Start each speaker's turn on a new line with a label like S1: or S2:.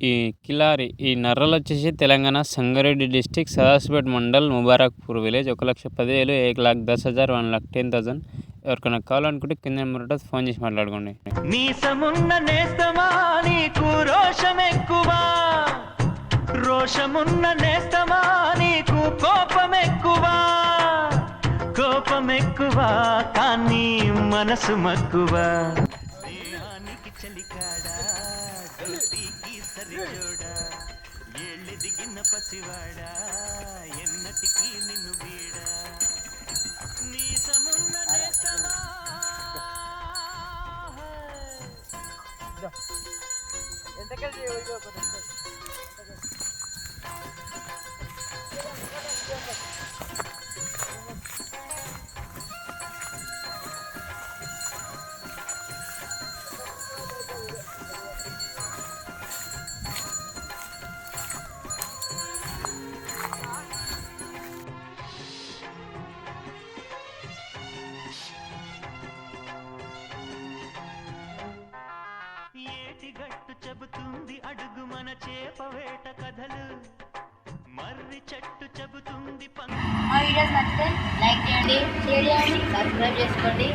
S1: ఈ కిలారి ఈ నర్రలు వచ్చేసి తెలంగాణ సంగారెడ్డి డిస్టిక్ సదాశివపేట మండల్ ముబారక్పూర్ విలేజ్ 1,10,000 1,10,10,000 1,10,000 ఎవరికైనా కావాలనుకుంటే కింద నెంబర్ ఉంటుంది, ఫోన్ చేసి మాట్లాడుకోండి.
S2: మీసమున్న నేస్తమా నీకు రోషమెక్కువా, రోషమున్న నేస్తమా నీకు కోపమెక్కువా, కోపమెక్కువా కానీ మనసు మక్కువా. స్నేహానికి చలికాడా దోస్తీకి సరిజోడా, ఏళ్ళు దిగిన పసివాడా ఎన్నటికీ నిన్ను వీడా. మీసమున్న నేస్తమా ఏటిగట్టు చెబుతుంది అడుగు మన చేపవేట కథలు, మర్రి చెట్టు చెబుతుంది
S3: మా వీడియోస్ నచ్చితే లైక్ చేయండి, షేర్ చేయండి, సబ్స్క్రైబ్ చేసుకోండి.